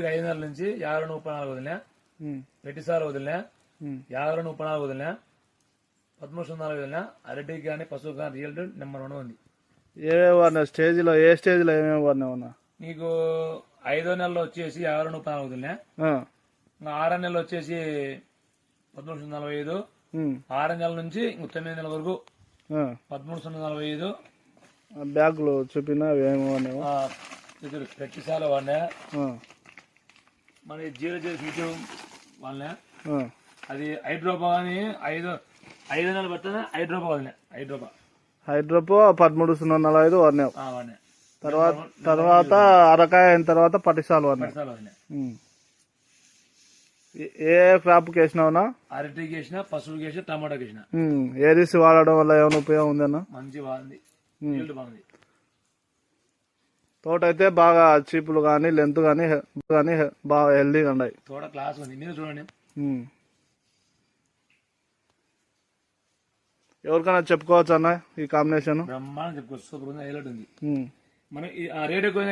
5 నెలల నుంచి 52 వదిలినా, వెట్టిసాలు వదిలినా, 52 వదిలినా, 13 వదిలినా. అరటికి కానీ పశువు కానీ రియల్ నెంబర్ 1 ఉంది. ఏ స్టేజ్లో ఏ స్టేజ్లో ఏమేమి వాడినా? నీకు 5వ నెలలో వచ్చేసి 52 వదిలినా, 6వ నెలలో వచ్చేసి 1345, 6వ నెల నుంచి 9వ నెల వరకు 1345. బ్యాగులు చూపినా ఏమేమి గట్టిసాల వాడినా, మన 0 వాళ్ళ అది హైడ్రోపా కానీ 5 నెలలు పట్టిన హైడ్రోపా వదిలినా. హైడ్రోపో 1305 వాడినావు. వాడినా. తర్వాత అరకాయ అయిన తర్వాత పటిసాలు వాడినా. ఏ క్రాప్ కి వేసినావునా? అరటికి వేసిన, పశువుకి వేసిన, టమాటాకి వేసిన. ఏరిసి వాడడం వల్ల ఏమైనా ఉపయోగం ఉందన్నా? మంచి బాగుంది, బాగుంది. తోట అయితే బాగా చీపులు కానీ లెంత్ కానీ బాగా హెల్దీగా ఉన్నాయి. తోట క్లాస్ ఉంది, మీరు చూడండి. ఎవరికైనా చెప్పుకోవచ్చు అన్న ఈ కాంబినేషన్? బ్రహ్మాండం చెప్పుకోవచ్చు, సూపర్ ఉంది, హైలైట్ ఉంది. మనం రేట్ ఎక్కువ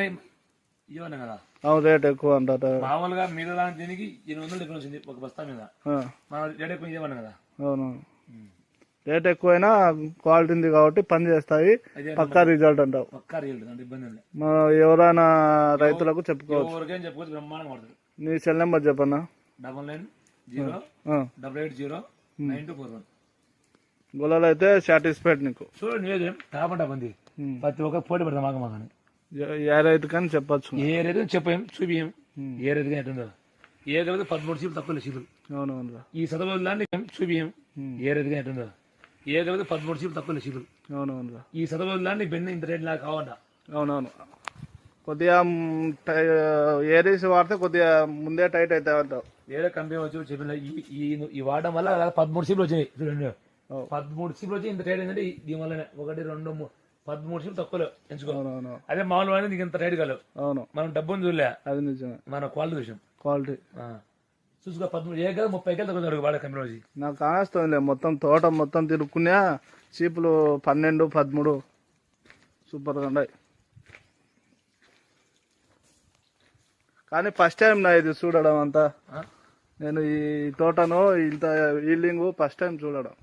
ఇవ్వను కదా. అవును, రేట్ ఎక్కువ అంటారు. మామూలుగా మీద దాని దీనికి 800 డిఫరెన్స్ వచ్చింది ఒక బస్తా మీద. మనం రేట్ ఎక్కువ ఇవ్వను కదా. అవును, రేట్ ఎక్కువైనా క్వాలిటీ ఉంది కాబట్టి పని చేస్తాయి. పక్కా రిజల్ట్ అంటావు. పక్కా రిజల్ట్ అంటే ఇబ్బంది లేదు. ఎవరైనా రైతులకు చెప్పుకోవచ్చు. ఎవరికైనా చెప్పుకోవచ్చు, బ్రహ్మాండంగా పడుతుంది. నీ సెల్ నెంబర్ చెప్పన్నా? 9908894241. గొల్లలో అయితే సాటిస్ఫైడ్ నీకు. చూడండి టమాటా మంది ప్రతి ఒక్క పోటీ పెడతాం మాకు మాకు. ఏ రైతు కానీ చెప్పచ్చు. ఏ రైతు చెప్పాం, చూపియం. ఏ రైతు కానీ ఎట్టుందో ఏ కలిగితే 13 చీపులు తక్కువ చీపులు. అవునవును. ఈ సతబోలాన్ని చూపియం. ఏ రైతు కానీ ఎట్టుందో ఏ కలిగితే 13 చీపులు తక్కువ చీపులు. అవునవును. ఈ సతబోలాన్ని బెండ్ ఇంత రేట్ నాకు కావాలంట. అవునవును. కొద్దిగా ఏరీస్ వాడితే కొద్దిగా ముందే టైట్ అవుతాయి అంటావు. వేరే కంపెనీ వచ్చి చెప్పిన ఈ వాడడం వల్ల 13 చీపులు వచ్చినాయి. చూడండి 13 చీపులు వచ్చి ఇంత రేట్ ఏంటంటే దీని వల్లనే 1 2 3 13 చీపులు తక్కువలో ఎంచుకో. అదే మామూలు వాడిని నీకు ఇంత రేట్ కాలేవు. అవును, మనం డబ్బుని చూడలే, అది నిజమే. మన క్వాలిటీ విషయం, క్వాలిటీ చూసుకో. 13 ఏ కదా 30 తక్కువ వాడే కంపెనీ వచ్చి. నాకు కానేస్తుంది మొత్తం తోట మొత్తం తిరుక్కున్నా చీపులు 12 13 సూపర్గా ఉన్నాయి. కానీ ఫస్ట్ టైం నా ఇది చూడడం అంతా. నేను ఈ తోటను ఇంత ఈల్డింగ్ ఫస్ట్ టైం చూడడం.